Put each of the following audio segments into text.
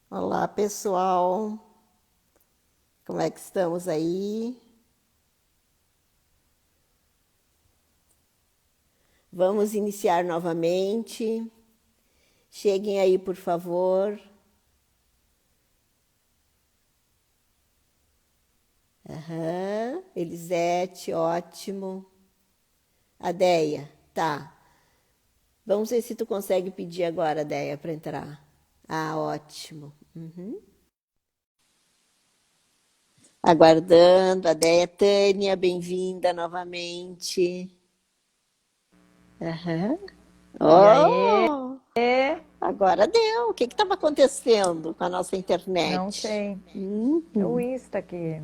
Olá, pessoal. Como é que estamos aí? Vamos iniciar novamente. Cheguem aí, por favor. Aham. Elisete, ótimo. Adéia, tá. Vamos ver se tu consegue pedir agora, Adéia, para entrar. Ah, ótimo. Aguardando. Adéia, Tânia, bem-vinda novamente. Aham. E aí? Oh! Agora deu. O que estava acontecendo com a nossa Não internet? sei. É o Insta que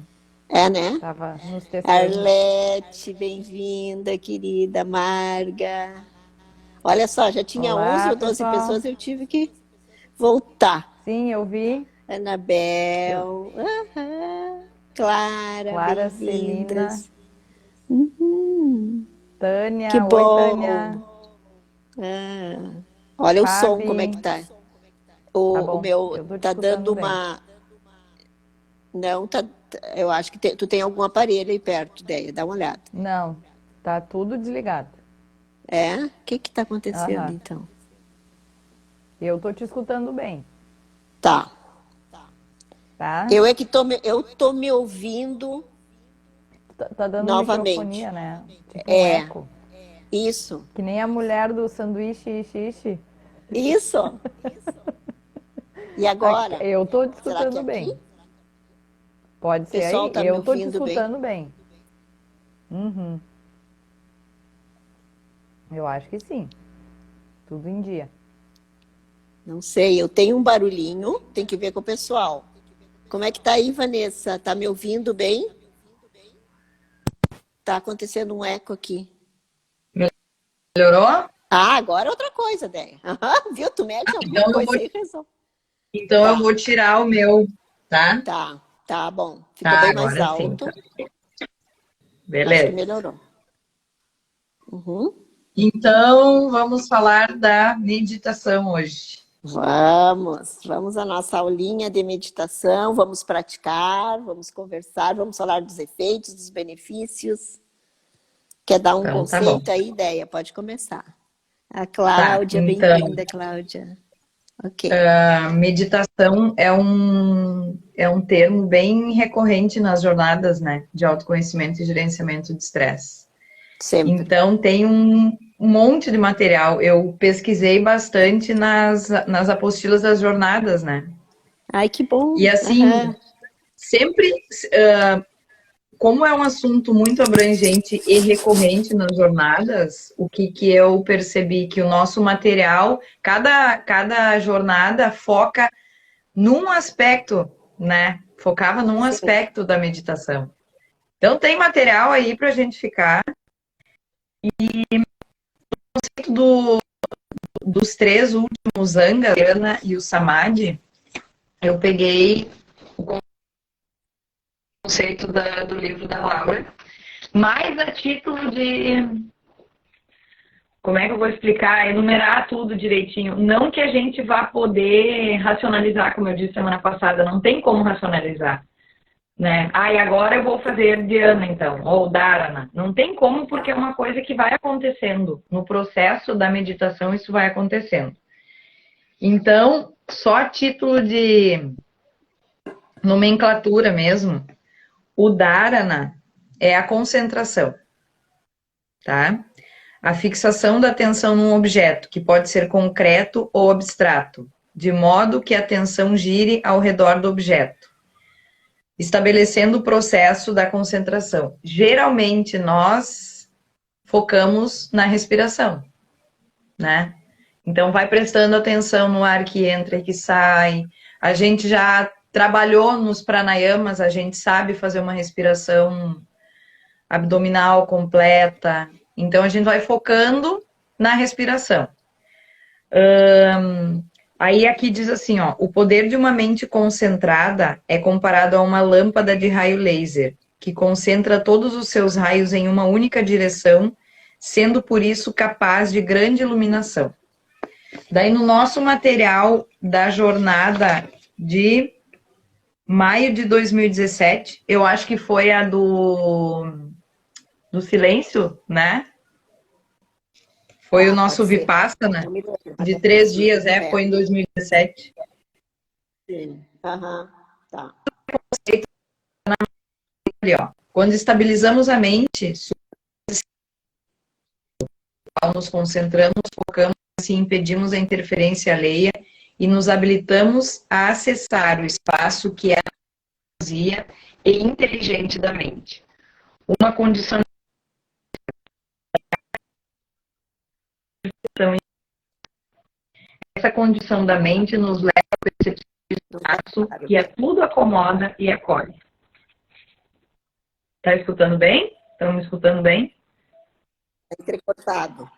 É, né? tava nos testando. Arlete, bem-vinda, querida Marga. Olha só, já tinha 11 Olá, ou 12 pessoal. pessoas, eu tive que voltar. Sim, eu vi. Eu, Anabel, aham, Clara, Clara, Celina, bem-vindas. Uhum, que Tânia. Oi, bom. Tânia. Ah, olha o som, como é que Fabi. tá. Tá O bom, meu eu tô te tá escutando dando bem. uma. Não, tá. Eu acho que tu tem algum aparelho aí perto, ideia. Dá uma olhada. Não, tá tudo desligado. É? O que que tá acontecendo Aham. então? Eu tô te escutando bem, Tá. tá? Eu tô me ouvindo Tá dando novamente. microfonia, né? Tipo um É, eco. isso. Que nem a mulher do sanduíche ishi. Isso. E agora? Eu tô te Será que é escutando aqui? bem. O Pode ser pessoal aí? tá me Eu tô te ouvindo bem? escutando bem. Uhum, eu acho que sim. Tudo em dia. Não sei, eu tenho um barulhinho, tem que ver com o pessoal. Como é que tá aí, Vanessa? Tá me ouvindo bem? Tá acontecendo um eco aqui. Melhorou? Ah, agora é outra coisa, Déia. Viu? Tu mede alguma Então eu vou, coisa aí e resolve. então eu Tá, vou tirar o meu, tá? tá bom. Ficou Tá, bem mais agora sim. Tá. alto. Acho que Beleza. melhorou. Uhum. Então vamos falar da meditação hoje. Vamos à nossa aulinha de meditação, vamos praticar, vamos conversar, vamos falar dos efeitos, dos benefícios. Quer dar um Então tá bom. conceito aí, ideia? Pode começar. A Tá, Cláudia, então bem-vinda, Cláudia. Ok. a meditação é um termo bem recorrente nas jornadas, né, de autoconhecimento e gerenciamento de estresse. Sempre. Então tem um monte de material. Eu pesquisei bastante nas apostilas das jornadas, né? Ai, que bom. E assim, Aham. sempre, como é um assunto muito abrangente e recorrente nas jornadas, o que eu percebi que o nosso material, cada jornada foca num aspecto, né? Focava num Sim. aspecto da meditação. Então tem material aí para a gente ficar. Do, dos três últimos, Anga, Dhyana e o Samadhi, eu peguei o conceito do livro da Laura, mais a título de, como é que eu vou explicar, enumerar tudo direitinho. Não que a gente vá poder racionalizar, como eu disse semana passada, não tem como racionalizar, né? Ah, e agora eu vou fazer Dhyana, então, ou Dharana. Não tem como, porque é uma coisa que vai acontecendo. No processo da meditação, isso vai acontecendo. Então, só a título de nomenclatura mesmo, o Dharana é a concentração, tá? A fixação da atenção num objeto, que pode ser concreto ou abstrato, de modo que a atenção gire ao redor do objeto, estabelecendo o processo da concentração. Geralmente nós focamos na respiração, né? Então vai prestando atenção no ar que entra e que sai. A gente já trabalhou nos pranayamas, a gente sabe fazer uma respiração abdominal completa. Então a gente vai focando na respiração. Aí aqui diz assim, ó, o poder de uma mente concentrada é comparado a uma lâmpada de raio laser, que concentra todos os seus raios em uma única direção, sendo por isso capaz de grande iluminação. Daí no nosso material da jornada de maio de 2017. Eu acho que foi a do silêncio, né? Foi o nosso Pode ser. Vipassana, Não me lembro. de 3 dias, foi em 2017. Sim. Aham, tá. Ali, ó. Quando estabilizamos a mente, nos concentramos, focamos, assim, impedimos a interferência alheia e nos habilitamos a acessar o espaço que é a vazia e inteligente da mente. Uma condição. Essa condição da mente nos leva a perceber o espaço que é tudo acomoda e acolhe. Tá escutando bem? Estão me escutando bem? Tá entrecortado.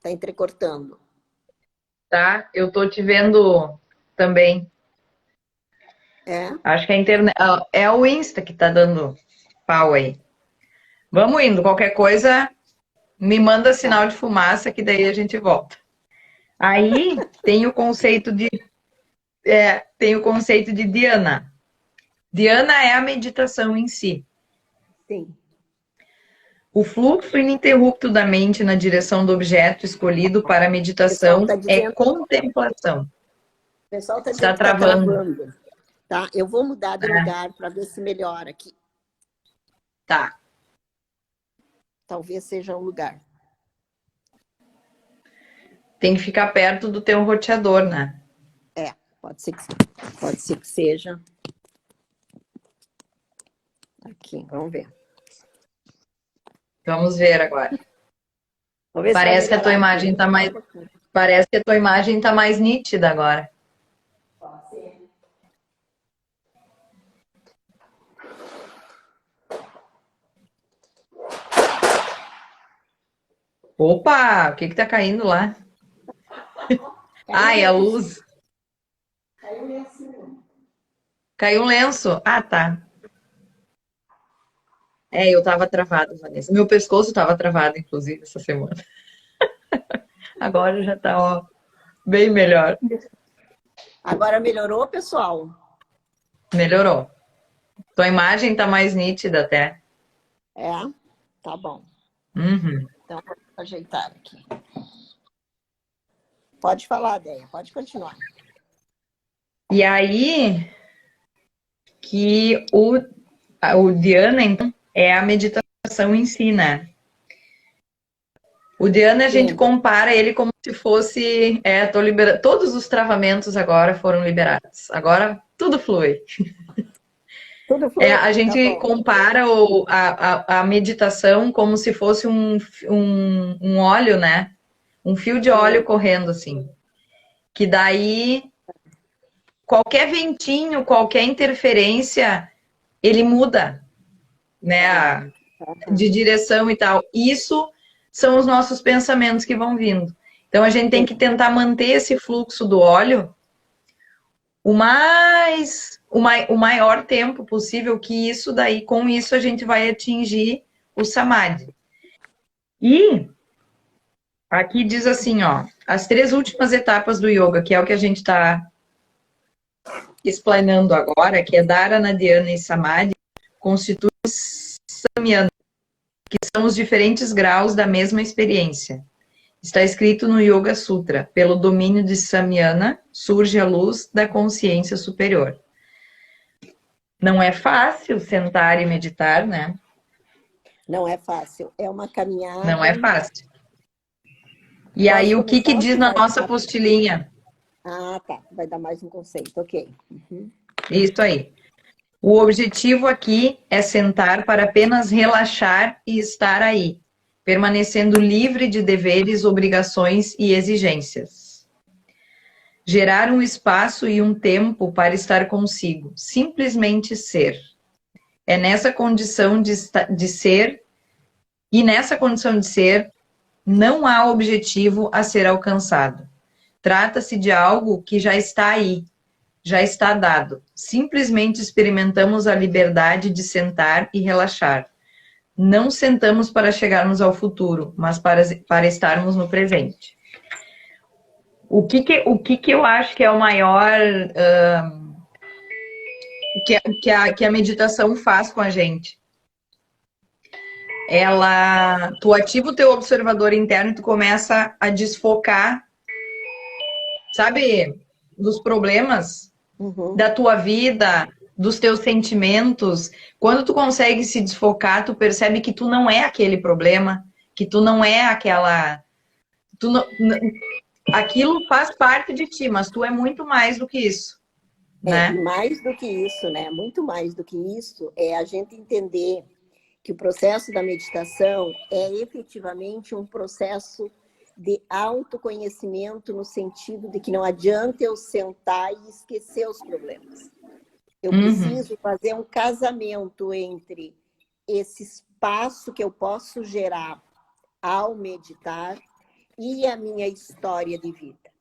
Tá entrecortando. Tá? Eu tô te vendo também. É? Acho que a internet. É o Insta que tá dando pau aí. Vamos indo. Qualquer coisa, me manda sinal de fumaça que daí a gente volta. Aí tem o conceito de. Tem o conceito de dhyana. Dhyana é a meditação em si. Sim. O fluxo ininterrupto da mente na direção do objeto escolhido para a meditação é contemplação. O pessoal está Está dizendo que está travando. travando. Tá? Eu vou mudar de lugar para ver se melhora aqui. Tá. Talvez seja um lugar. Tem que ficar perto do teu roteador, né? Pode ser que seja. Aqui, vamos ver. Vamos ver agora. Vamos ver Parece se que a tua imagem tá mais. Parece que a tua imagem tá mais nítida agora. Pode ser. Opa! O que tá caindo lá? Ai, a luz. Caiu um lenço. Caiu um lenço. Ah, tá. Eu tava travada, Vanessa. Meu pescoço tava travado, inclusive, essa semana. Agora já tá, ó, bem melhor. Agora melhorou, pessoal? Melhorou. Tua imagem tá mais nítida até. É? Tá bom. Uhum. Então, vou ajeitar aqui. Pode falar, Déia. Pode continuar. E aí, que o dhyana, então, é a meditação em si, né? O dhyana a gente compara ele como se fosse... tô liberando. Todos os travamentos agora foram liberados. Agora tudo flui. Tudo flui. A gente compara a meditação como se fosse um óleo, né? Um fio de óleo correndo, assim. Que daí, qualquer ventinho, qualquer interferência, ele muda, né? De direção e tal. Isso são os nossos pensamentos que vão vindo. Então, a gente tem que tentar manter esse fluxo do óleo o maior tempo possível, que isso daí, com isso, a gente vai atingir o samadhi. E aqui diz assim, ó, as 3 últimas etapas do yoga, que é o que a gente está explanando agora, que é Dharana, Dhyana e Samadhi, constituem Samyana, que são os diferentes graus da mesma experiência. Está escrito no Yoga Sutra, pelo domínio de Samyana, surge a luz da consciência superior. Não é fácil sentar e meditar, né? Não é fácil. É uma caminhada. Não é fácil. E aí, o que diz na nossa apostilinha? Ah, tá. Vai dar mais um conceito. Ok. Uhum. Isso aí. O objetivo aqui é sentar para apenas relaxar e estar aí, permanecendo livre de deveres, obrigações e exigências. Gerar um espaço e um tempo para estar consigo, simplesmente ser. É nessa condição de ser, e nessa condição de ser, não há objetivo a ser alcançado. Trata-se de algo que já está aí, já está dado. Simplesmente experimentamos a liberdade de sentar e relaxar. Não sentamos para chegarmos ao futuro, mas para estarmos no presente. O que eu acho que é o maior que a meditação faz com a gente. Tu ativa o teu observador interno e tu começa a desfocar, sabe, dos problemas da tua vida, dos teus sentimentos. Quando tu consegue se desfocar, tu percebe que tu não é aquele problema, que tu não é aquela... Aquilo faz parte de ti, mas tu é muito mais do que isso, né? Mais do que isso, né? Muito mais do que isso é a gente entender que o processo da meditação é efetivamente um processo de autoconhecimento no sentido de que não adianta eu sentar e esquecer os problemas. Eu preciso fazer um casamento entre esse espaço que eu posso gerar ao meditar e a minha história de vida.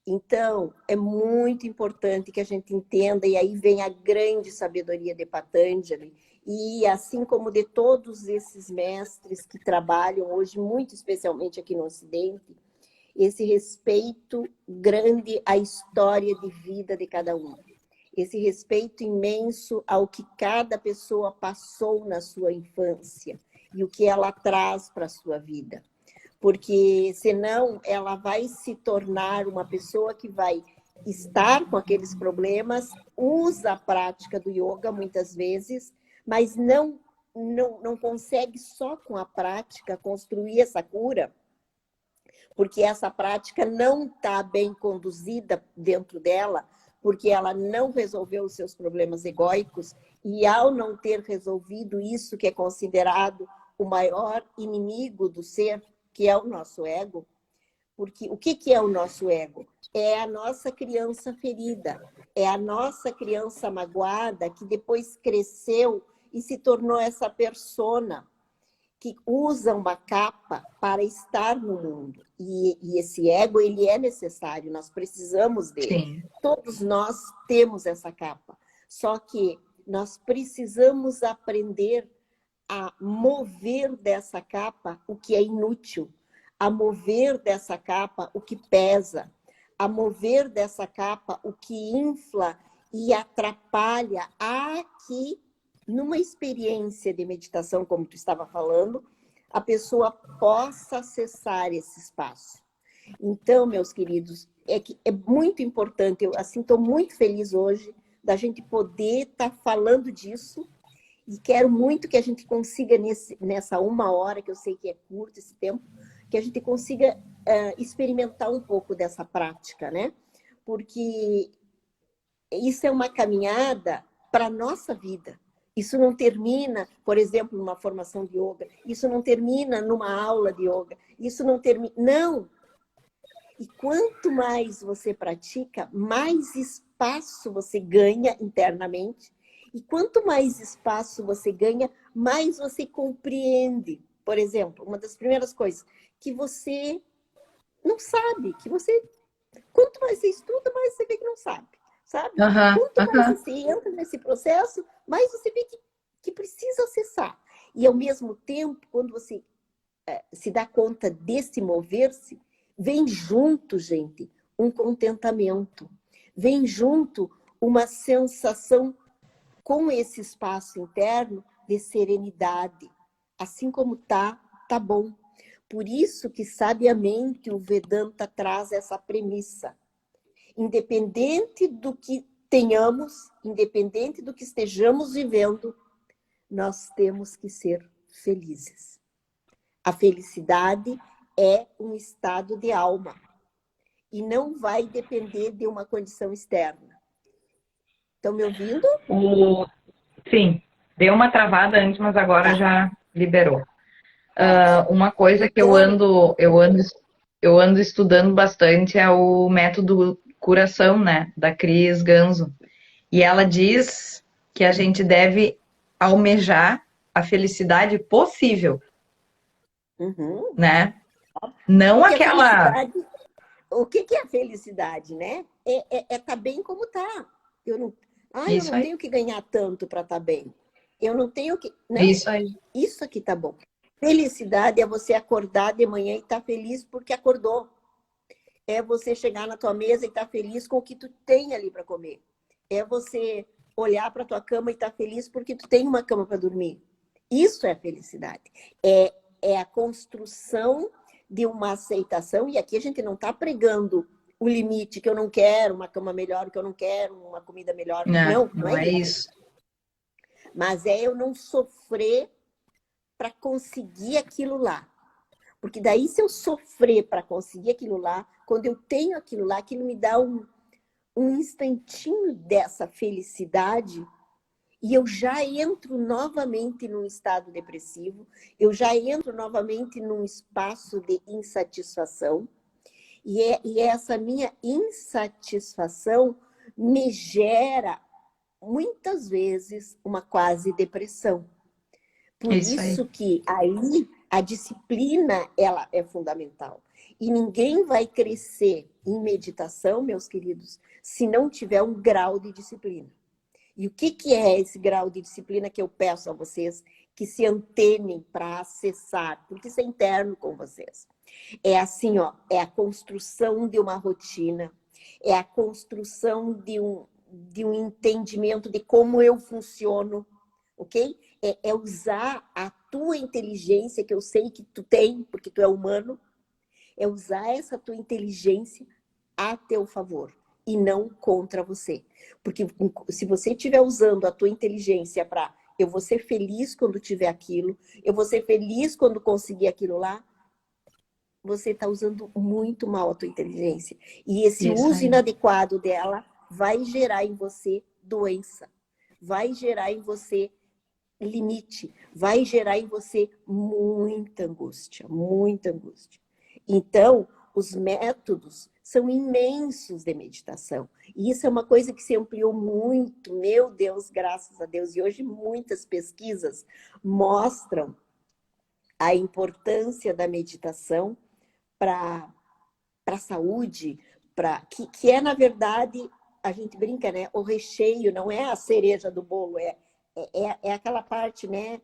Então, é muito importante que a gente entenda, e aí vem a grande sabedoria de Patanjali, e assim como de todos esses mestres que trabalham hoje, muito especialmente aqui no Ocidente, esse respeito grande à história de vida de cada um. Esse respeito imenso ao que cada pessoa passou na sua infância e o que ela traz para a sua vida. Porque senão ela vai se tornar uma pessoa que vai estar com aqueles problemas, usa a prática do yoga muitas vezes, mas não consegue só com a prática construir essa cura, porque essa prática não está bem conduzida dentro dela, porque ela não resolveu os seus problemas egóicos, e ao não ter resolvido isso que é considerado o maior inimigo do ser, que é o nosso ego, porque o que é o nosso ego? É a nossa criança ferida, é a nossa criança magoada que depois cresceu e se tornou essa persona que usa uma capa para estar no mundo. E esse ego, ele é necessário, nós precisamos dele. Sim. Todos nós temos essa capa, só que nós precisamos aprender a mover dessa capa o que é inútil, a mover dessa capa o que pesa, a mover dessa capa o que infla e atrapalha a que, numa experiência de meditação, como tu estava falando, a pessoa possa acessar esse espaço. Então, meus queridos, é muito importante, eu assim estou muito feliz hoje da gente poder estar falando disso. E quero muito que a gente consiga, nessa 1 hora, que eu sei que é curto esse tempo, que a gente consiga experimentar um pouco dessa prática, né? Porque isso é uma caminhada para a nossa vida. Isso não termina, por exemplo, numa formação de yoga. Isso não termina numa aula de yoga. Isso não termina... Não! E quanto mais você pratica, mais espaço você ganha internamente. E quanto mais espaço você ganha, mais você compreende. Por exemplo, uma das primeiras coisas que você não sabe, que você... Quanto mais você estuda, mais você vê que não sabe, sabe? Quanto mais você entra nesse processo, mais você vê que precisa acessar. E, ao mesmo tempo, quando você se dá conta desse mover-se, vem junto, gente, um contentamento. Vem junto uma sensação com esse espaço interno de serenidade. Assim como tá bom. Por isso que, sabiamente, o Vedanta traz essa premissa. Independente do que tenhamos, independente do que estejamos vivendo, nós temos que ser felizes. A felicidade é um estado de alma e não vai depender de uma condição externa. Estão me ouvindo? Sim, deu uma travada antes, mas agora já liberou. Uma coisa que eu ando estudando bastante é o método curação, né, da Cris Ganzo. E ela diz que a gente deve almejar a felicidade possível, né? Não Porque aquela... o que é a felicidade, né? É tá bem como tá. Eu não tenho que ganhar tanto para estar bem. Eu não tenho que... Não, isso aí. Isso aqui tá bom. Felicidade é você acordar de manhã e estar feliz porque acordou. É você chegar na tua mesa e estar feliz com o que tu tem ali para comer. É você olhar para tua cama e estar feliz porque tu tem uma cama para dormir. Isso é felicidade. É a construção de uma aceitação, e aqui a gente não está pregando o limite, que eu não quero uma cama melhor, que eu não quero uma comida melhor. Não é isso. Mas é eu não sofrer para conseguir aquilo lá. Porque daí, se eu sofrer para conseguir aquilo lá, quando eu tenho aquilo lá, aquilo me dá um instantinho dessa felicidade, e eu já entro novamente num estado depressivo, eu já entro novamente num espaço de insatisfação, e essa minha insatisfação me gera, muitas vezes, uma quase depressão. Por isso que aí a disciplina, ela é fundamental. E ninguém vai crescer em meditação, meus queridos, se não tiver um grau de disciplina. E o que é esse grau de disciplina que eu peço a vocês que se antenem para acessar? Porque isso é interno com vocês. É assim, ó, é a construção de uma rotina, é a construção de um entendimento de como eu funciono, ok? É usar a tua inteligência, que eu sei que tu tem, porque tu é humano, é usar essa tua inteligência a teu favor e não contra você. Porque se você estiver usando a tua inteligência para eu vou ser feliz quando tiver aquilo, eu vou ser feliz quando conseguir aquilo lá, você está usando muito mal a tua inteligência. E esse uso inadequado dela vai gerar em você doença, vai gerar em você limite, vai gerar em você muita angústia, muita angústia. Então, os métodos são imensos de meditação. E isso é uma coisa que se ampliou muito, meu Deus, graças a Deus. E hoje muitas pesquisas mostram a importância da meditação para a saúde, que é, na verdade, a gente brinca, né? O recheio não é a cereja do bolo, é aquela parte, né?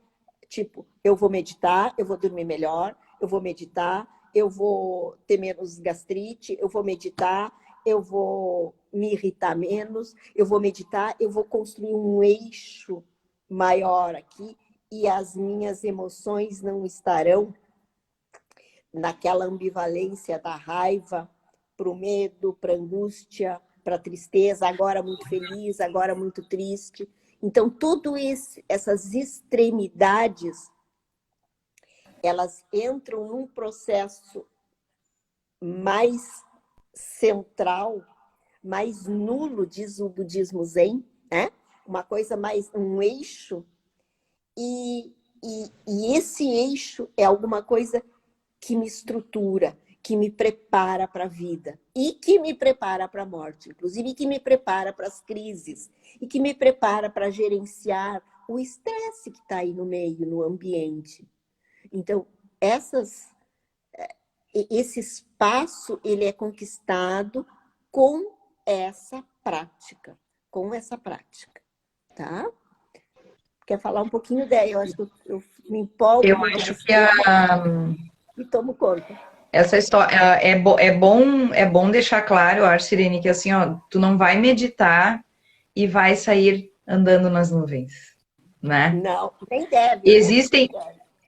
Tipo, eu vou meditar, eu vou dormir melhor, eu vou meditar, eu vou ter menos gastrite, eu vou meditar, eu vou me irritar menos, eu vou meditar, eu vou construir um eixo maior aqui e as minhas emoções não estarão naquela ambivalência da raiva para o medo, para a angústia, para a tristeza, agora muito feliz, agora muito triste. Então, todas essas extremidades, elas entram num processo mais central, mais nulo, diz o budismo Zen, né? Uma coisa mais, um eixo, e esse eixo é alguma coisa que me estrutura, que me prepara para a vida e que me prepara para a morte, inclusive que me prepara para as crises e que me prepara para gerenciar o estresse que está aí no meio, no ambiente. Então, esse espaço, ele é conquistado com essa prática, tá? Quer falar um pouquinho dela? Eu acho que eu me empolgo. Eu acho que e tomo conta. Essa história é bom deixar claro, eu acho, Sirene, que assim, ó, tu não vai meditar e vai sair andando nas nuvens, né? Não, nem deve. Existem,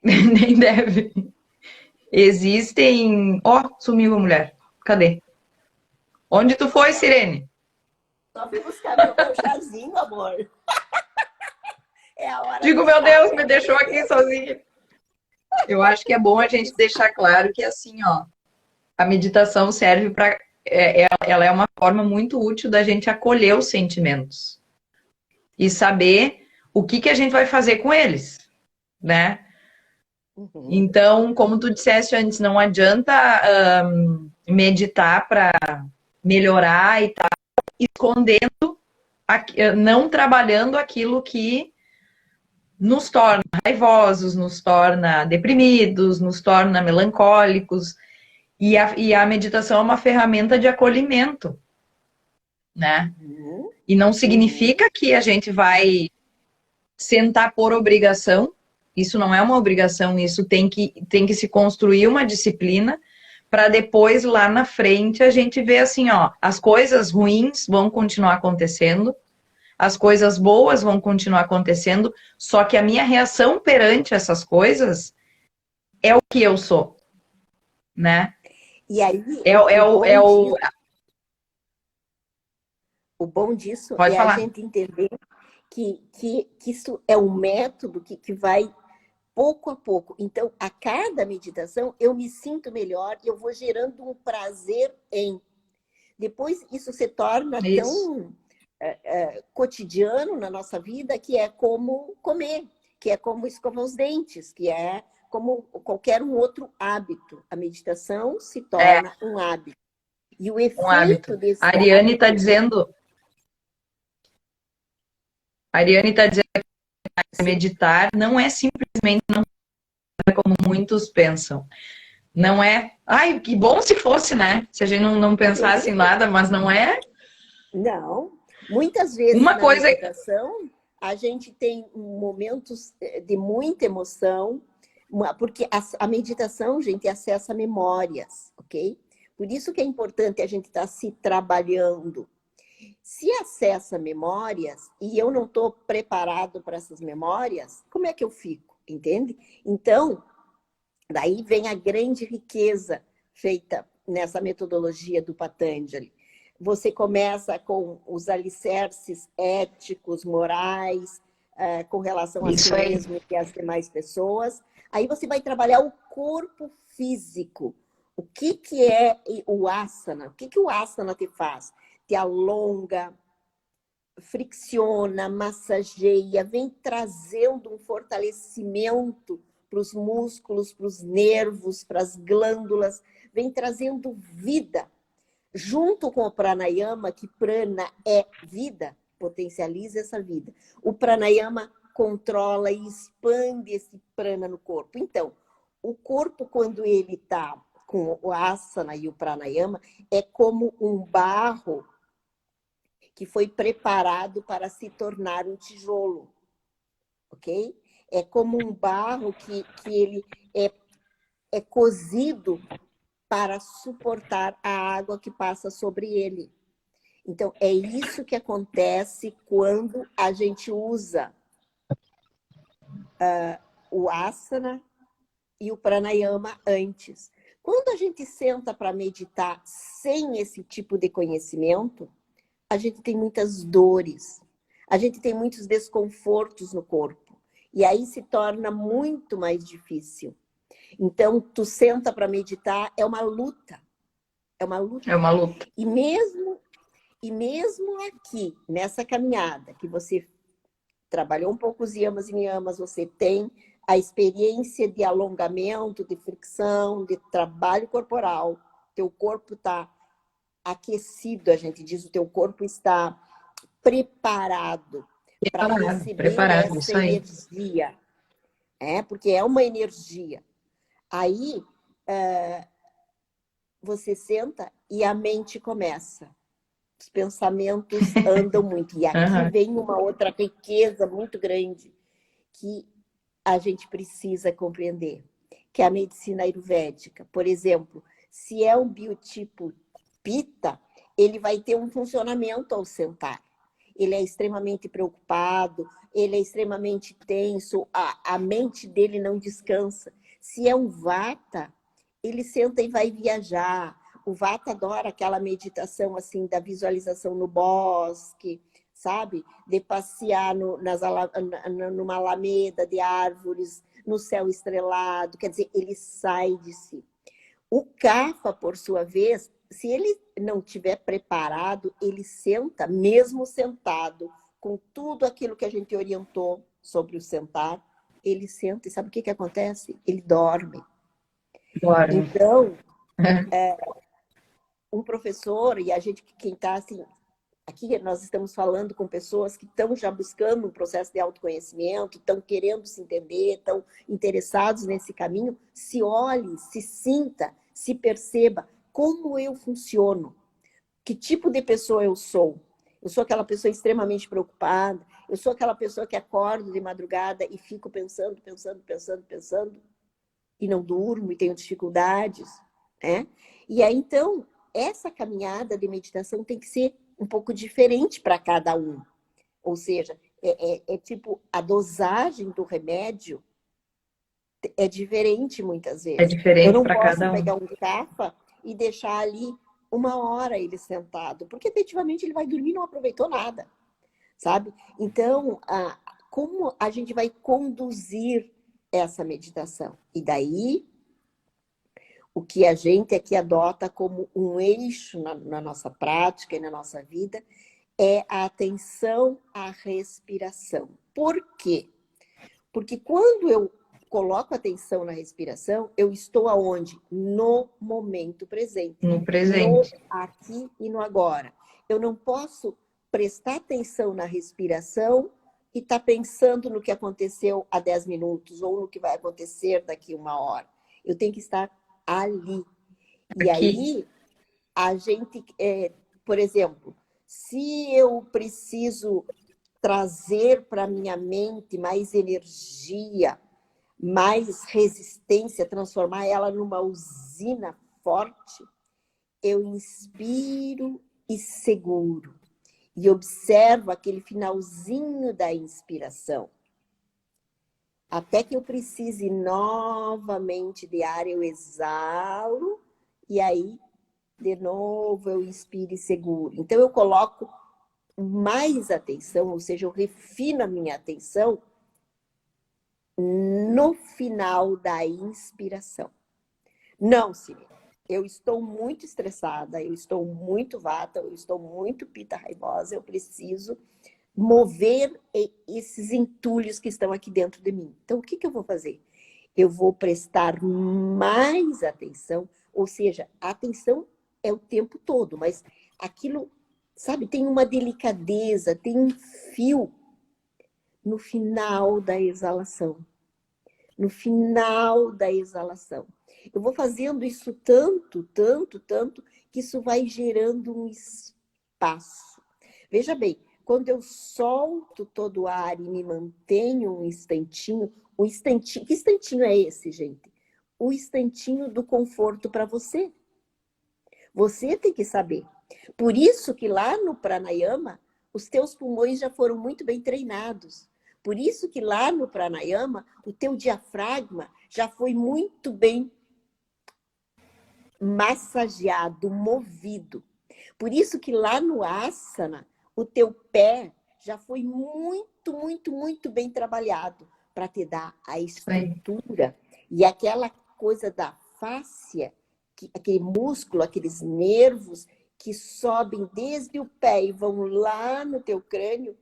nem deve. Existem, sumiu a mulher. Cadê? Onde tu foi, Sirene? Só fui buscar meu chazinho, amor. É a hora. Digo, meu Deus, me deixou aqui sozinha. Eu acho que é bom a gente deixar claro que assim, ó, a meditação serve para, ela é uma forma muito útil da gente acolher os sentimentos e saber o que a gente vai fazer com eles, né? Uhum. Então, como tu disseste antes, não adianta meditar para melhorar e tá escondendo, não trabalhando aquilo que nos torna raivosos, nos torna deprimidos, nos torna melancólicos. E a meditação é uma ferramenta de acolhimento, né? Uhum. E não significa que a gente vai sentar por obrigação. Isso não é uma obrigação, isso tem que se construir uma disciplina para depois, lá na frente, a gente ver assim, ó, as coisas ruins vão continuar acontecendo, as coisas boas vão continuar acontecendo, só que a minha reação perante essas coisas é o que eu sou, né? E aí, É, o, é, o o, bom é o. disso, o bom disso Pode é a falar. gente entender que isso é um método que vai pouco a pouco. Então, a cada meditação, eu me sinto melhor, eu vou gerando um prazer em. Depois, isso se torna Isso. tão cotidiano na nossa vida que é como comer, que é como escovar os dentes, que é como qualquer um outro hábito. A meditação se É, torna um hábito. E o um hábito. efeito A desse Ariane está hábito, dizendo, a Ariane está dizendo que sim, meditar não é simplesmente como muitos pensam. Não é. Ai, que bom se fosse, né? Se a gente não pensasse em nada, mas não é. não. Muitas vezes Uma na coisa. meditação, a gente tem momentos de muita emoção, porque a meditação, gente, acessa memórias, ok? Por isso que é importante a gente estar se trabalhando. Se acessa memórias e eu não estou preparado para essas memórias, como é que eu fico? Entende? Então, daí vem a grande riqueza feita nessa metodologia do Patanjali. Você começa com os alicerces éticos, morais, com relação a si Isso aí. mesmo e às demais pessoas. Aí você vai trabalhar o corpo físico. O que é o asana? O que o asana te faz? Te alonga, fricciona, massageia, vem trazendo um fortalecimento para os músculos, para os nervos, para as glândulas, vem trazendo vida. Junto com o pranayama, que prana é vida, potencializa essa vida. O pranayama controla e expande esse prana no corpo. Então, o corpo, quando ele está com o asana e o pranayama, é como um barro que foi preparado para se tornar um tijolo, ok? É como um barro que ele é cozido para suportar a água que passa sobre ele. Então, é isso que acontece quando a gente usa o asana e o pranayama antes. Quando a gente senta para meditar sem esse tipo de conhecimento, a gente tem muitas dores, a gente tem muitos desconfortos no corpo. E aí se torna muito mais difícil. Então, tu senta para meditar, é uma luta. É uma luta. É uma luta. E mesmo aqui, nessa caminhada, que você trabalhou um pouco os yamas e niyamas, você tem a experiência de alongamento, de fricção, de trabalho corporal. Teu corpo está aquecido, a gente diz, o teu corpo está preparado para Preparado, receber preparado, essa isso aí. energia, porque é uma energia. Aí você senta e a mente começa. Os pensamentos andam muito. E aqui Uhum. vem uma outra riqueza muito grande que a gente precisa compreender, que é a medicina ayurvédica. Por exemplo, se é um biotipo Pitta, ele vai ter um funcionamento ao sentar. Ele é extremamente preocupado, ele é extremamente tenso, a mente dele não descansa. Se é um Vata, ele senta e vai viajar. O Vata adora aquela meditação assim da visualização no bosque, sabe? De passear numa alameda de árvores, no céu estrelado. Quer dizer, ele sai de si. O Kapha, por sua vez, se ele não tiver preparado, ele senta, mesmo sentado, com tudo aquilo que a gente orientou sobre o sentar, ele senta e sabe o que acontece? Ele dorme. Dorme. Então, um professor, e a gente, quem está assim, aqui nós estamos falando com pessoas que estão já buscando um processo de autoconhecimento, estão querendo se entender, estão interessados nesse caminho, se olhe, se sinta, se perceba como eu funciono, que tipo de pessoa eu sou. Eu sou aquela pessoa extremamente preocupada, eu sou aquela pessoa que acordo de madrugada e fico pensando, e não durmo e tenho dificuldades, né? E aí, então, essa caminhada de meditação tem que ser um pouco diferente para cada um. Ou seja, é tipo, a dosagem do remédio é diferente muitas É vezes. Eu diferente não para posso cada um. pegar um CAPA e deixar ali 1 hora ele sentado, porque efetivamente ele vai dormir e não aproveitou nada, sabe? Então, como a gente vai conduzir essa meditação? E daí, o que a gente aqui adota como um eixo na nossa prática e na nossa vida é a atenção à respiração. Por quê? Porque quando eu coloco atenção na respiração, eu estou aonde? No momento presente. No No presente. aqui e no agora. Eu não posso prestar atenção na respiração e estar pensando no que aconteceu há 10 minutos ou no que vai acontecer daqui 1 hora. Eu tenho que estar ali. E Aqui. aí, a gente, por exemplo, se eu preciso trazer para minha mente mais energia, mais resistência, transformar ela numa usina forte, eu inspiro e seguro. E observo aquele finalzinho da inspiração. Até que eu precise novamente de ar, eu exalo, e aí, de novo, eu inspiro e seguro. Então, eu coloco mais atenção, ou seja, eu refino a minha atenção no final da inspiração. Não, Siri, eu estou muito estressada, eu estou muito vata, eu estou muito pita raivosa, eu preciso mover esses entulhos que estão aqui dentro de mim. Então, o que eu vou fazer? Eu vou prestar mais atenção, ou seja, a atenção é o tempo todo, mas aquilo, sabe, tem uma delicadeza, tem um fio no final da exalação. No final da exalação. Eu vou fazendo isso tanto, que isso vai gerando um espaço. Veja bem, quando eu solto todo o ar e me mantenho um instantinho, que instantinho é esse, gente? O instantinho do conforto para você. Você tem que saber. Por isso que lá no pranayama, os teus pulmões já foram muito bem treinados. Por isso que lá no pranayama, o teu diafragma já foi muito bem massageado, movido. Por isso que lá no asana, o teu pé já foi muito bem trabalhado para te dar a estrutura e aquela coisa da fáscia, aquele músculo, aqueles nervos que sobem desde o pé e vão lá no teu crânio.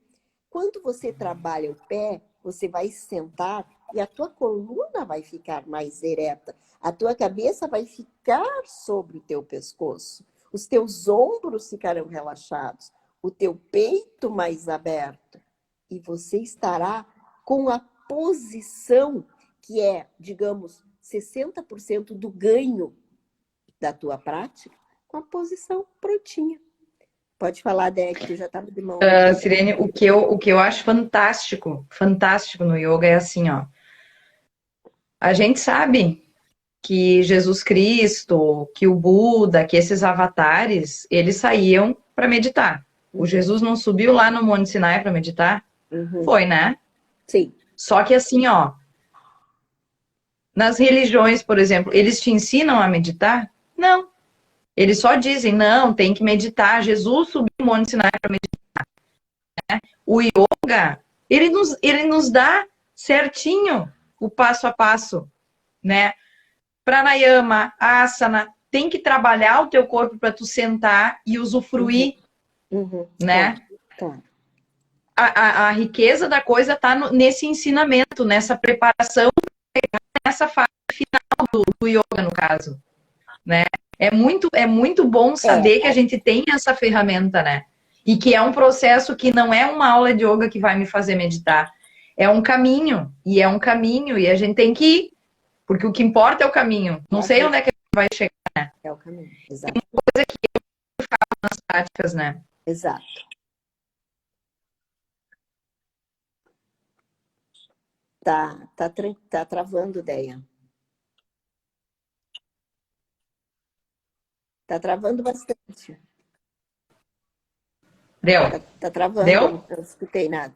Quando você trabalha o pé, você vai sentar e a tua coluna vai ficar mais ereta. A tua cabeça vai ficar sobre o teu pescoço. Os teus ombros ficarão relaxados. O teu peito mais aberto. E você estará com a posição que é, digamos, 60% do ganho da tua prática, com a posição prontinha. Pode falar, Dé, que tu já estava de mão. Sirene, o que eu acho fantástico no yoga é assim, ó. A gente sabe que Jesus Cristo, que o Buda, que esses avatares, eles saíam para meditar. O Jesus não subiu lá no Monte Sinai para meditar? Foi, né? Sim. Só que assim, ó, nas religiões, por exemplo, eles te ensinam a meditar? Não. Eles só dizem, não, tem que meditar. Jesus subiu no Monte Sinai para meditar. Né? O yoga, ele nos dá certinho o passo a passo, né? Pranayama, asana, tem que trabalhar o teu corpo para tu sentar e usufruir, né? Tá. A riqueza da coisa está nesse ensinamento, nessa preparação, nessa fase final do yoga, no caso, né? É muito bom saber que a gente tem essa ferramenta, né? E que é um processo que não é uma aula de yoga que vai me fazer meditar. É um caminho, e a gente tem que ir, porque o que importa é o caminho. Não sei onde é que a gente vai chegar, né? É o caminho, exato. Tem uma coisa que eu falo nas práticas, né? Exato. Tá travando, Deia. Tá travando bastante. Deu? Tá travando, Deu? não escutei nada.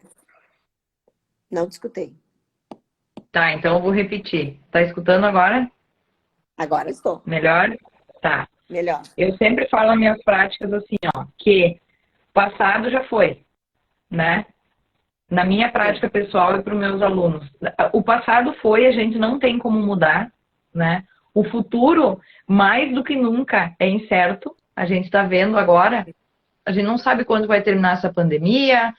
Não te escutei. Tá, então eu vou repetir. Tá escutando agora? Agora estou. Melhor? Tá. Melhor. Eu sempre falo nas minhas práticas assim, ó, que passado já foi, né? Na minha prática pessoal e para os meus alunos. O passado foi, a gente não tem como mudar, né? O futuro, mais do que nunca, é incerto. A gente está vendo agora, a gente não sabe quando vai terminar essa pandemia.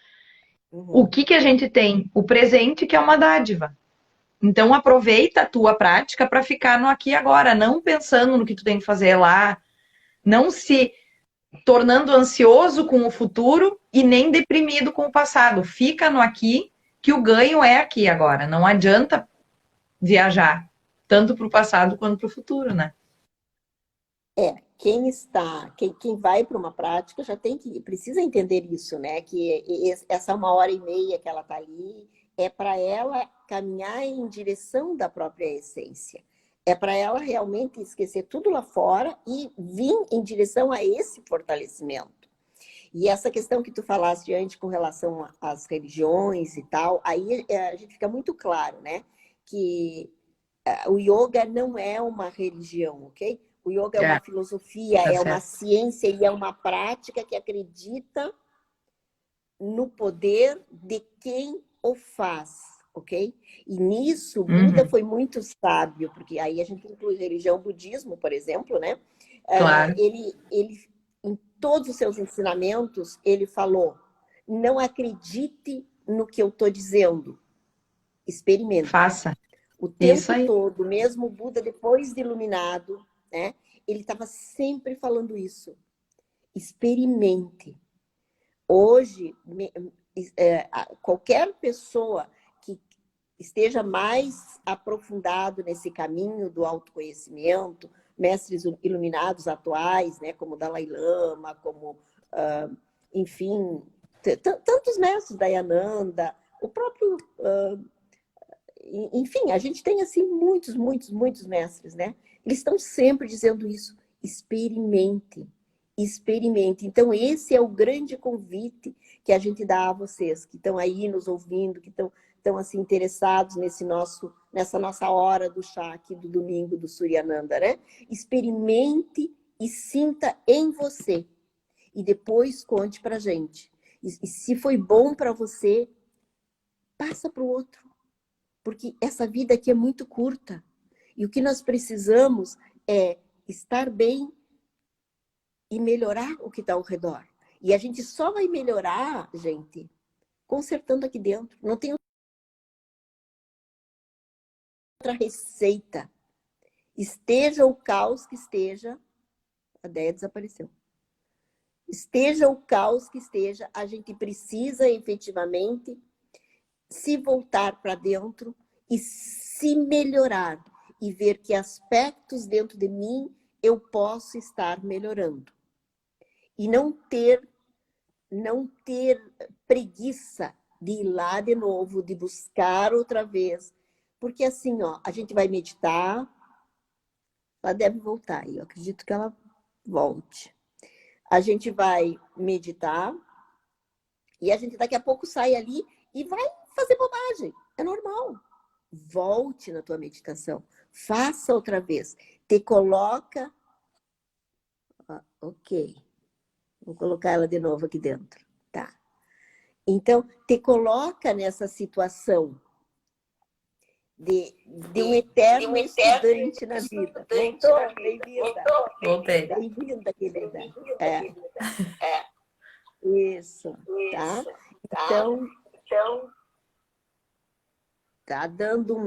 O que a gente tem? O presente, que é uma dádiva. Então, aproveita a tua prática para ficar no aqui e agora, não pensando no que tu tem que fazer lá, não se tornando ansioso com o futuro e nem deprimido com o passado. Fica no aqui, que o ganho é aqui agora. Não adianta viajar, tanto para o passado quanto para o futuro, né? Quem vai para uma prática precisa entender isso, né? Que essa 1h30 que ela está ali é para ela caminhar em direção da própria essência. É para ela realmente esquecer tudo lá fora e vir em direção a esse fortalecimento. E essa questão que tu falaste antes com relação às religiões e tal, aí a gente fica muito claro, né? Que o yoga não é uma religião, ok? O yoga é uma filosofia, tá é uma certo. ciência e é uma prática que acredita no poder de quem o faz, ok? E nisso, Buda foi muito sábio, porque aí a gente inclui religião, budismo, por exemplo, né? Claro. Ele, em todos os seus ensinamentos, ele falou, não acredite no que eu estou dizendo, experimente. Faça. O tempo todo, mesmo o Buda, depois de iluminado, né? Ele estava sempre falando isso. Experimente. Hoje, qualquer pessoa que esteja mais aprofundado nesse caminho do autoconhecimento, mestres iluminados atuais, né, como Dalai Lama, como, enfim, tantos mestres, Dayananda, o próprio... enfim, a gente tem assim muitos mestres, né? Eles estão sempre dizendo isso. Experimente. Experimente. Então, esse é o grande convite que a gente dá a vocês, que estão aí nos ouvindo, que estão assim, interessados nessa nossa hora do chá aqui do domingo do Suryananda, né? Experimente e sinta em você. E depois conte pra gente. E se foi bom para você, passa para o outro. Porque essa vida aqui é muito curta. E o que nós precisamos é estar bem e melhorar o que está ao redor. E a gente só vai melhorar, gente, consertando aqui dentro. Não tem outra receita. Esteja o caos que esteja, a Déia desapareceu. Esteja o caos que esteja, a gente precisa efetivamente se voltar para dentro e se melhorar e ver que aspectos dentro de mim eu posso estar melhorando. E não ter preguiça de ir lá de novo, de buscar outra vez. Porque assim, ó, a gente vai meditar, ela deve voltar, eu acredito que ela volte. A gente vai meditar e a gente daqui a pouco sai ali e vai fazer bobagem. É normal. Volte na tua meditação. Faça outra vez. Te coloca... ok. Vou colocar ela de novo aqui dentro. Tá. Então, te coloca nessa situação de um eterno estudante na vida. Voltou, bem-vinda. Voltei. Bem-vinda, querida. Isso, tá? Então, tá dando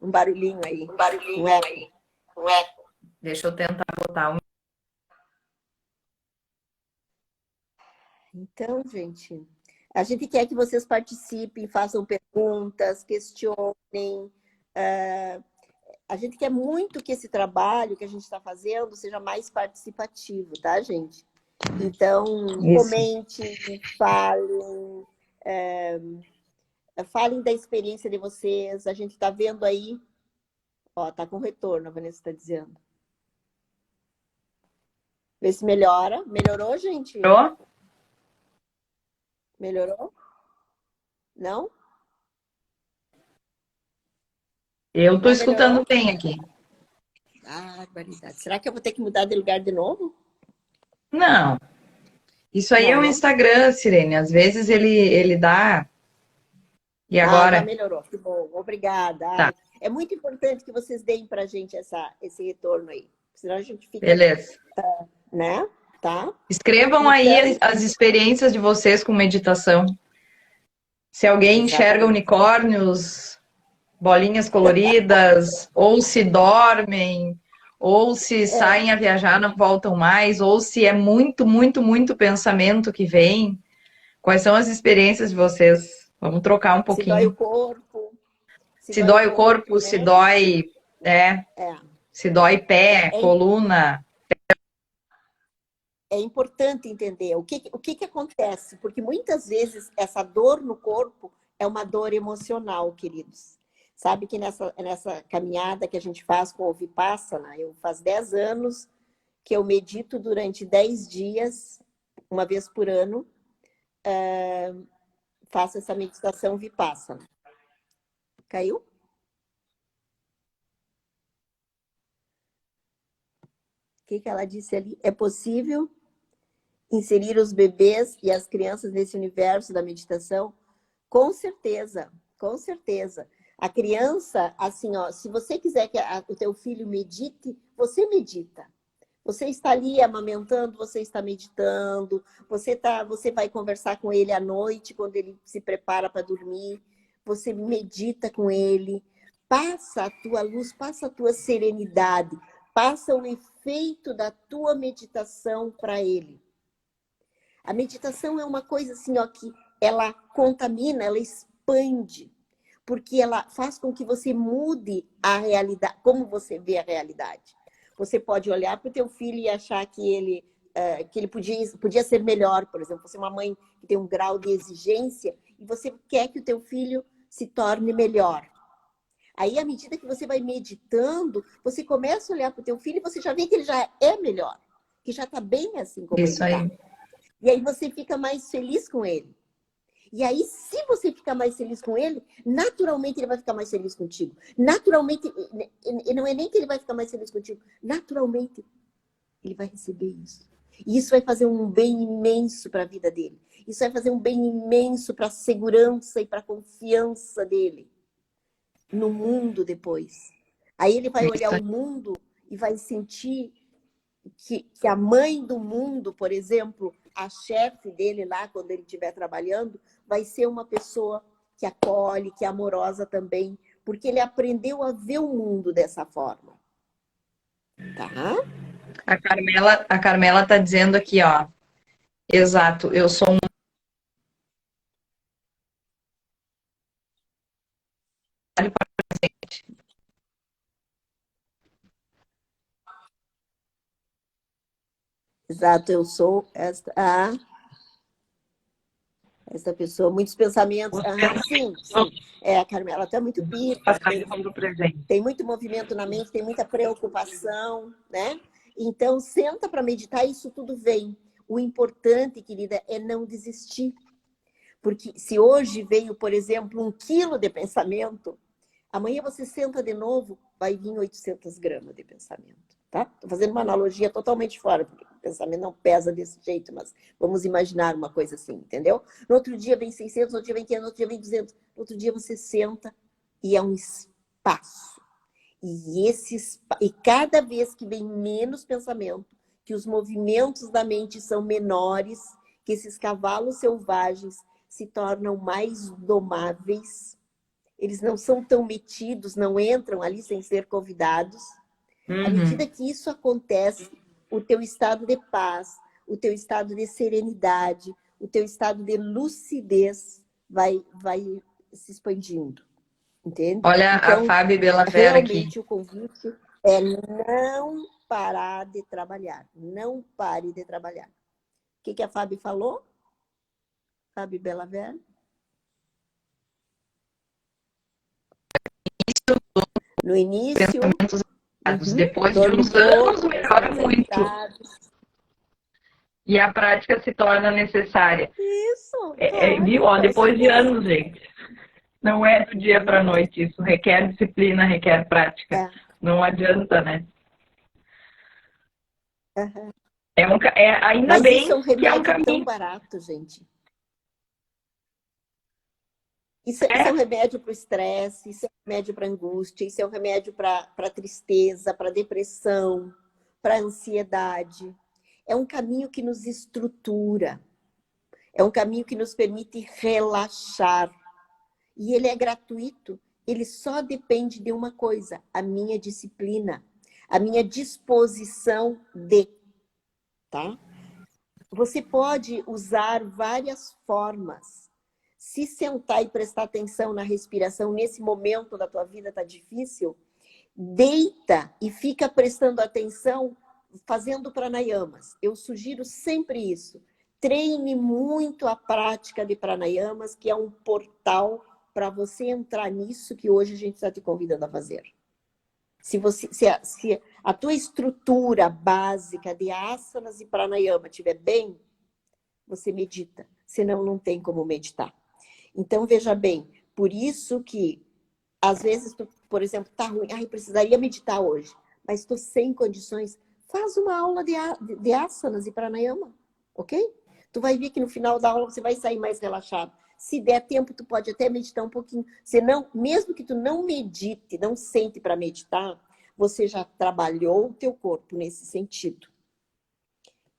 um barulhinho aí. Um eco. Deixa eu tentar botar um. Então, gente, a gente quer que vocês participem, façam perguntas, questionem. A gente quer muito que esse trabalho que a gente está fazendo seja mais participativo, tá, gente? Então, comentem, falem, falem da experiência de vocês. A gente está vendo aí, ó, tá com retorno, a Vanessa está dizendo. Vê se melhora. Melhorou, gente? Melhorou? Melhorou? Não? Eu tô Não escutando melhorou? bem aqui. Ah, barbaridade. Será que eu vou ter que mudar de lugar de novo? Não, isso aí é Não, o né? Instagram, Sirene. Às vezes ele dá. E Ah, já agora? melhorou. Que bom. Obrigada. Tá, Ai, é muito importante que vocês deem pra gente esse retorno aí. Senão a gente fica, beleza. né? Tá? Escrevam aí Então, as experiências de vocês com meditação. Se alguém enxerga exatamente. unicórnios, bolinhas coloridas, ou se dormem, ou se É, saem a viajar, não voltam mais, ou se é muito, muito, muito pensamento que vem. Quais são as experiências de vocês? Vamos trocar um se dói o pouquinho. corpo, se Se dói o dói o corpo, corpo, se né? dói, É, se dói pé, é, coluna. é importante entender o que acontece, porque muitas vezes essa dor no corpo é uma dor emocional, queridos. Sabe que nessa caminhada que a gente faz com o Vipassana, eu faz 10 anos que eu medito durante 10 dias, uma vez por ano, faço essa meditação Vipassana. Caiu? O que ela disse ali? É possível inserir os bebês e as crianças nesse universo da meditação? Com certeza, com certeza. A criança, assim, ó, se você quiser que o teu filho medite, você medita. Você está ali amamentando, você está meditando, você vai conversar com ele à noite, quando ele se prepara para dormir, você medita com ele, passa a tua luz, passa a tua serenidade, passa o efeito da tua meditação para ele. A meditação é uma coisa assim, ó, que ela contamina, ela expande, porque ela faz com que você mude a realidade, como você vê a realidade. Você pode olhar para o teu filho e achar que ele podia ser melhor, por exemplo. Você é uma mãe que tem um grau de exigência e você quer que o teu filho se torne melhor. Aí, à medida que você vai meditando, você começa a olhar para o teu filho e você já vê que ele já é melhor, que já está bem assim como ele Isso está. aí. E aí você fica mais feliz com ele. E aí, se você ficar mais feliz com ele, naturalmente ele vai ficar mais feliz contigo. Naturalmente, e não é nem que ele vai ficar mais feliz contigo, naturalmente ele vai receber isso. E isso vai fazer um bem imenso para a vida dele. Isso vai fazer um bem imenso para a segurança e para a confiança dele no mundo depois. Aí ele vai olhar Isso aí. o mundo e vai sentir que a mãe do mundo, por exemplo, a chefe dele lá, quando ele estiver trabalhando, vai ser uma pessoa que acolhe, que é amorosa também, porque ele aprendeu a ver o mundo dessa forma. Tá? A Carmela tá dizendo aqui, ó. Exato, eu sou um Exato, eu sou esta pessoa, muitos pensamentos. Sim, sim. A Carmela está muito pica, do presente. tem muito movimento na mente, tem muita preocupação, né? Então, senta para meditar, isso tudo vem. O importante, querida, é não desistir. Porque se hoje veio, por exemplo, 1 quilo de pensamento, amanhã você senta de novo, vai vir 800 gramas de pensamento. Tá? Estou fazendo uma analogia totalmente fora, porque o pensamento não pesa desse jeito, mas vamos imaginar uma coisa assim, entendeu? No outro dia vem 600, no outro dia vem 500, no outro dia vem 200. No outro dia você senta e é um espaço. E cada vez que vem menos pensamento, que os movimentos da mente são menores, que esses cavalos selvagens se tornam mais domáveis, eles não são tão metidos, não entram ali sem ser convidados. À medida que isso acontece, o teu estado de paz, o teu estado de serenidade, o teu estado de lucidez vai se expandindo. Entende? Olha a Então, Fábio Bellavera aqui. realmente o convite é não parar de trabalhar. Não pare de trabalhar. O que a Fábio falou? Fábio Bellavera? No início, Pensamentos errados. Depois de dor no uns anos, corpo, melhora pensamentos muito. agitados. E a prática se torna necessária. Isso, Viu? Ó, com depois de certeza. anos, gente. Não é do dia para a noite. Isso requer disciplina, requer prática. É. Não adianta, né? Aham. Ainda Mas isso é bem um que é um remédio tão caminho. barato, gente. Isso é um remédio para o estresse, isso é um remédio para angústia, isso é um remédio para tristeza, para depressão, para ansiedade. É um caminho que nos estrutura, é um caminho que nos permite relaxar. E ele é gratuito, ele só depende de uma coisa, a minha disciplina, a minha disposição de, tá? Você pode usar várias formas. Se sentar e prestar atenção na respiração nesse momento da tua vida tá difícil, deita e fica prestando atenção fazendo pranayamas. Eu sugiro sempre isso. Treine muito a prática de pranayamas, que é um portal para você entrar nisso que hoje a gente está te convidando a fazer. Se a tua estrutura básica de asanas e pranayama estiver bem, você medita. Senão, não tem como meditar. Então, veja bem, por isso que, às vezes, tu, por exemplo, tá ruim, precisaria meditar hoje, mas estou sem condições, faz uma aula de asanas e pranayama, ok? Tu vai ver que no final da aula você vai sair mais relaxado. Se der tempo, tu pode até meditar um pouquinho. Senão, mesmo que tu não medite, não sente para meditar, você já trabalhou o teu corpo nesse sentido.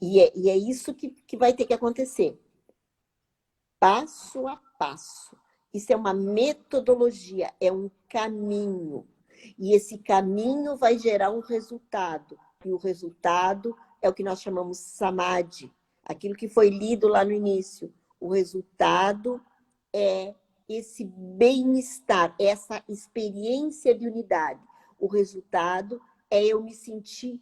E é isso que vai ter que acontecer. Passo a passo. Isso é uma metodologia, é um caminho. E esse caminho vai gerar um resultado. E o resultado é o que nós chamamos samadhi, aquilo que foi lido lá no início. O resultado é esse bem-estar, essa experiência de unidade. O resultado é eu me sentir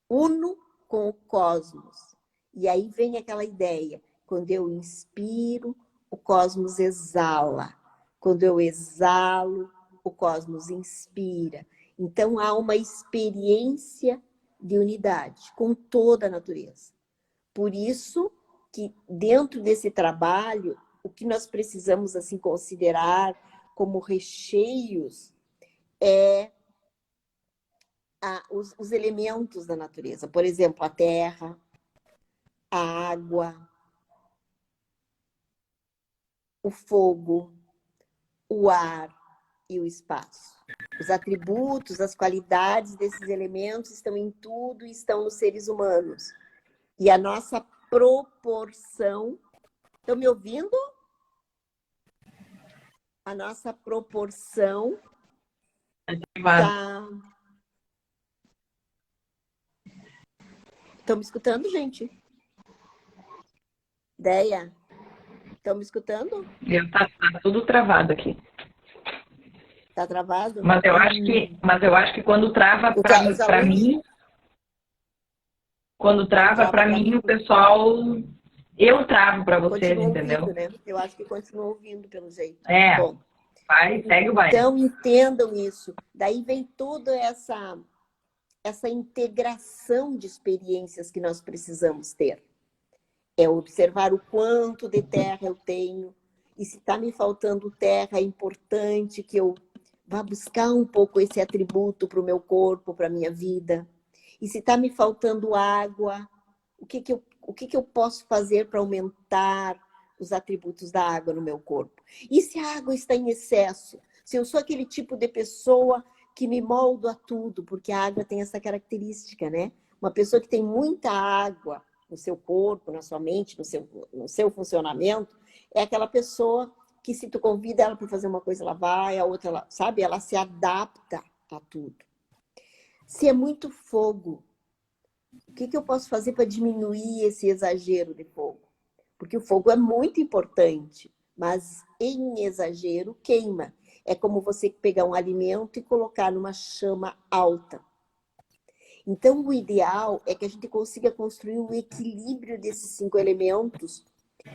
uno com o cosmos. E aí vem aquela ideia, quando eu inspiro, o cosmos exala. Quando eu exalo, o cosmos inspira. Então há uma experiência de unidade com toda a natureza. Por isso que dentro desse trabalho, o que nós precisamos assim considerar como recheios é os elementos da natureza. Por exemplo, a terra, a água, o fogo, o ar e o espaço. Os atributos, as qualidades desses elementos estão em tudo e estão nos seres humanos. E a nossa proporção... Estão me ouvindo? A nossa proporção está... Estão me escutando, gente? Deia? Estão me escutando? Tá tudo travado aqui. Tá travado? Mas eu acho que quando trava para mim, o pessoal, eu travo para vocês, continua entendeu? Ouvindo, né? Eu acho que continua ouvindo pelo jeito. É. Bom, Segue o baile. então entendam isso. Daí vem toda essa integração de experiências que nós precisamos ter. É observar o quanto de terra eu tenho, e se está me faltando terra, é importante que eu vá buscar um pouco esse atributo para o meu corpo, para a minha vida. E se está me faltando água, o que eu posso fazer para aumentar os atributos da água no meu corpo? E se a água está em excesso? Se eu sou aquele tipo de pessoa que me moldo a tudo, porque a água tem essa característica, né? Uma pessoa que tem muita água no seu corpo, na sua mente, no seu funcionamento, é aquela pessoa que se tu convida ela para fazer uma coisa, ela vai, a outra, ela, sabe? Ela se adapta a tudo. Se é muito fogo, o que eu posso fazer para diminuir esse exagero de fogo? Porque o fogo é muito importante, mas em exagero queima. É como você pegar um alimento e colocar numa chama alta. Então, o ideal é que a gente consiga construir um equilíbrio desses 5 elementos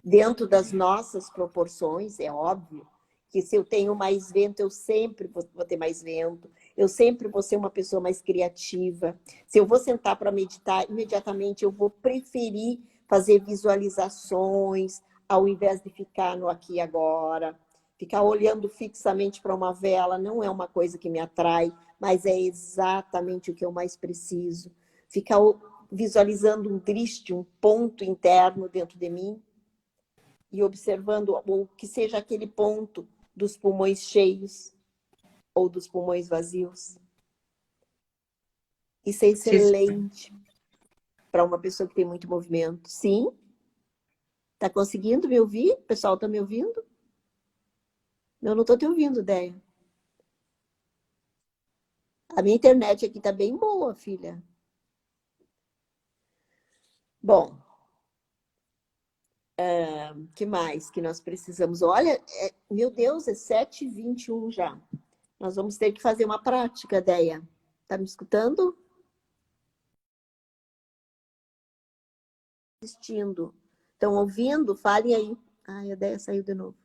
dentro das nossas proporções, é óbvio. Que se eu tenho mais vento, eu sempre vou ter mais vento. Eu sempre vou ser uma pessoa mais criativa. Se eu vou sentar para meditar, imediatamente eu vou preferir fazer visualizações, ao invés de ficar no aqui e agora. Ficar olhando fixamente para uma vela não é uma coisa que me atrai, mas é exatamente o que eu mais preciso. Ficar visualizando um drishti, um ponto interno dentro de mim, e observando o que seja aquele ponto dos pulmões cheios ou dos pulmões vazios. Isso é excelente para uma pessoa que tem muito movimento. Sim? Está conseguindo me ouvir? O pessoal está me ouvindo? Eu não estou te ouvindo, Déia. A minha internet aqui está bem boa, filha. Bom, que mais que nós precisamos? Olha, meu Deus, é 7h21 já. Nós vamos ter que fazer uma prática, Déia. Está me escutando? Assistindo. Estão ouvindo? Falem aí. Ai, a Déia saiu de novo.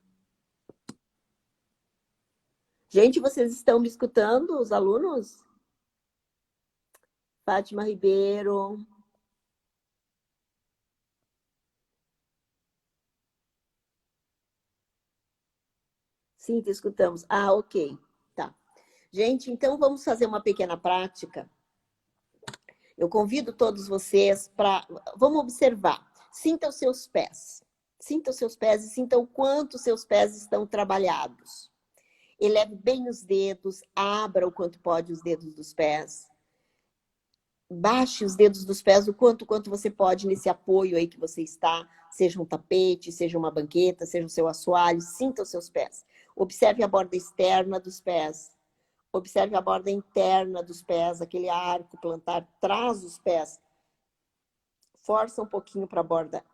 Gente, vocês estão me escutando, os alunos? Fátima Ribeiro. Sim, te escutamos. Ah, ok. Tá. Gente, então vamos fazer uma pequena prática. Eu convido todos vocês para... Vamos observar. Sinta os seus pés. Sinta os seus pés e sinta o quanto os seus pés estão trabalhados. Eleve bem os dedos, abra o quanto pode os dedos dos pés. Baixe os dedos dos pés o quanto você pode nesse apoio aí que você está, seja um tapete, seja uma banqueta, seja o seu assoalho, sinta os seus pés. Observe a borda externa dos pés. Observe a borda interna dos pés, aquele arco plantar atrás dos pés. Força um pouquinho para a borda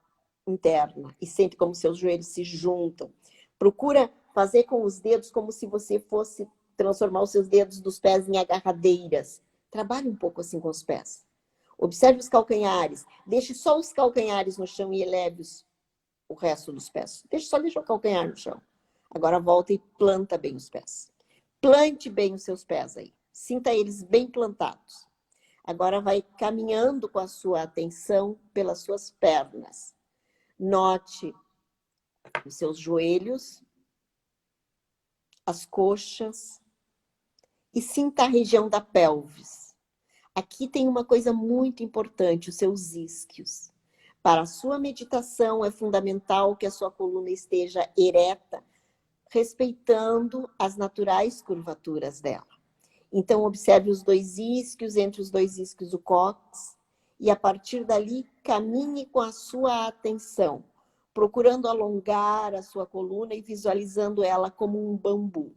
interna e sente como seus joelhos se juntam. Procura fazer com os dedos como se você fosse transformar os seus dedos dos pés em agarradeiras. Trabalhe um pouco assim com os pés. Observe os calcanhares. Deixe só os calcanhares no chão e eleve o resto dos pés. Só deixa o calcanhar no chão. Agora volta e planta bem os pés. Plante bem os seus pés aí. Sinta eles bem plantados. Agora vai caminhando com a sua atenção pelas suas pernas. Note os seus joelhos, as coxas e sinta a região da pelvis. Aqui tem uma coisa muito importante, os seus isquios. Para a sua meditação é fundamental que a sua coluna esteja ereta, respeitando as naturais curvaturas dela. Então, observe os dois isquios, entre os dois isquios o cóccix, e a partir dali, caminhe com a sua atenção, procurando alongar a sua coluna e visualizando ela como um bambu.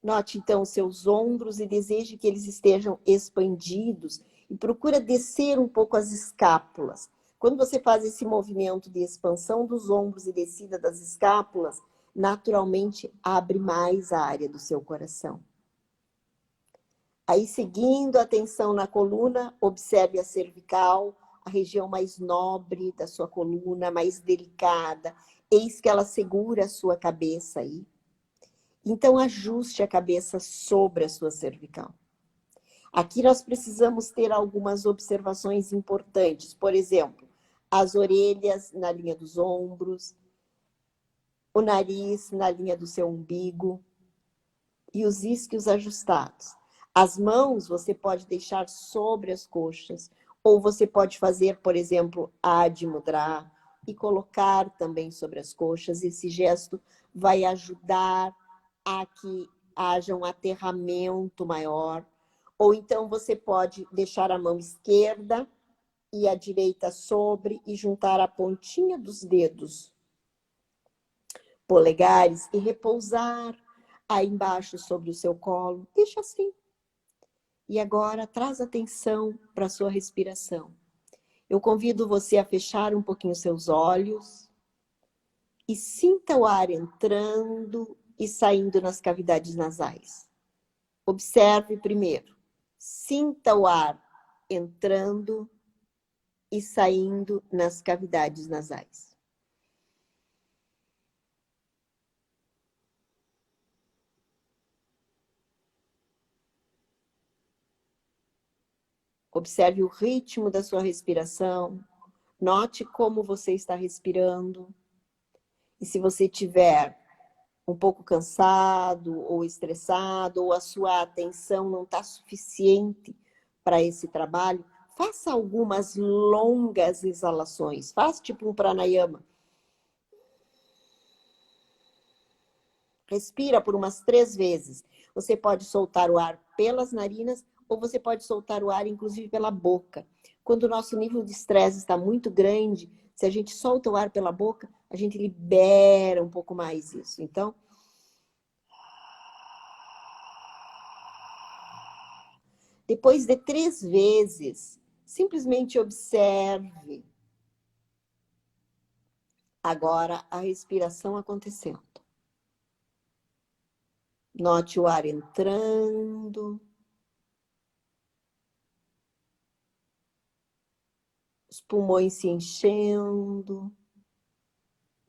Note, então, os seus ombros e deseje que eles estejam expandidos e procura descer um pouco as escápulas. Quando você faz esse movimento de expansão dos ombros e descida das escápulas, naturalmente abre mais a área do seu coração. Aí, seguindo a atenção na coluna, observe a cervical, a região mais nobre da sua coluna, mais delicada. Eis que ela segura a sua cabeça aí. Então, ajuste a cabeça sobre a sua cervical. Aqui nós precisamos ter algumas observações importantes. Por exemplo, as orelhas na linha dos ombros, o nariz na linha do seu umbigo e os isquios ajustados. As mãos você pode deixar sobre as coxas, ou você pode fazer, por exemplo, Adi Mudra e colocar também sobre as coxas. Esse gesto vai ajudar a que haja um aterramento maior. Ou então você pode deixar a mão esquerda e a direita sobre e juntar a pontinha dos dedos polegares e repousar aí embaixo sobre o seu colo. Deixa assim. E agora, traz atenção para a sua respiração. Eu convido você a fechar um pouquinho seus olhos e sinta o ar entrando e saindo nas cavidades nasais. Observe primeiro. Sinta o ar entrando e saindo nas cavidades nasais. Observe o ritmo da sua respiração. Note como você está respirando. E se você tiver um pouco cansado ou estressado, ou a sua atenção não está suficiente para esse trabalho, faça algumas longas exalações. Faça tipo um pranayama. Respira por umas 3 vezes. Você pode soltar o ar pelas narinas ou você pode soltar o ar, inclusive, pela boca. Quando o nosso nível de estresse está muito grande, se a gente solta o ar pela boca, a gente libera um pouco mais isso. Então, depois de 3 vezes, simplesmente observe agora a respiração acontecendo. Note o ar entrando. Os pulmões se enchendo.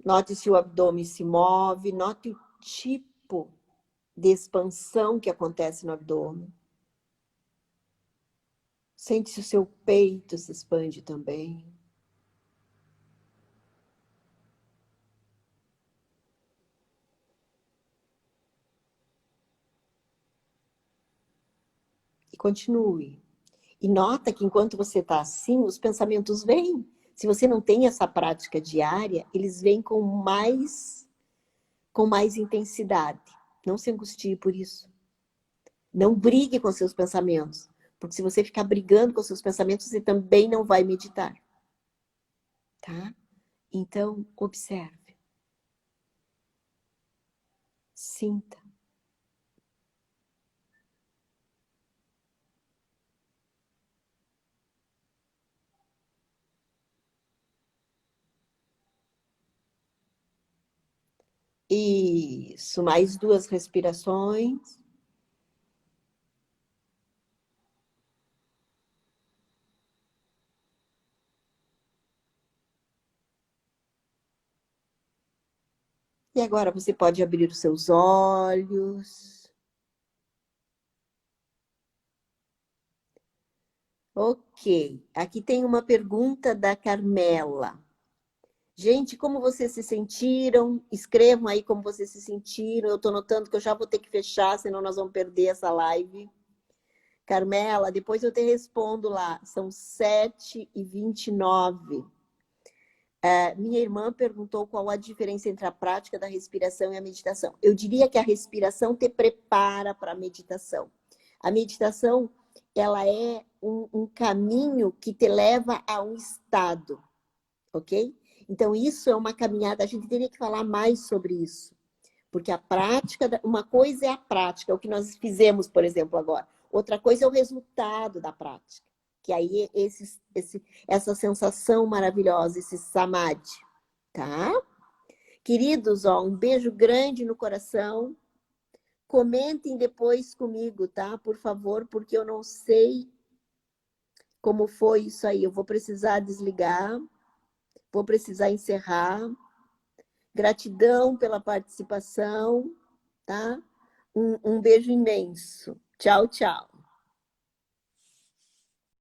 Note se o abdômen se move. Note o tipo de expansão que acontece no abdômen. Sente se o seu peito se expande também. E continue. E nota que enquanto você está assim, os pensamentos vêm. Se você não tem essa prática diária, eles vêm com mais intensidade. Não se angustie por isso. Não brigue com seus pensamentos. Porque se você ficar brigando com seus pensamentos, você também não vai meditar. Tá? Então, observe. Sinta. Isso, mais 2 respirações. E agora você pode abrir os seus olhos. Ok, aqui tem uma pergunta da Carmela. Gente, como vocês se sentiram? Escrevam aí como vocês se sentiram. Eu estou notando que eu já vou ter que fechar, senão nós vamos perder essa live. Carmela, depois eu te respondo lá. São 7h29. Minha irmã perguntou qual a diferença entre a prática da respiração e a meditação. Eu diria que a respiração te prepara para a meditação. A meditação, ela é um caminho que te leva a um estado, ok? Então, isso é uma caminhada, a gente teria que falar mais sobre isso. Porque a prática, uma coisa é a prática, o que nós fizemos, por exemplo, agora. Outra coisa é o resultado da prática. Que aí essa sensação maravilhosa, esse samadhi, tá? Queridos, ó, um beijo grande no coração. Comentem depois comigo, tá? Por favor, porque eu não sei como foi isso aí. Eu vou precisar desligar, vou precisar encerrar. Gratidão pela participação, tá? Um beijo imenso. Tchau, tchau.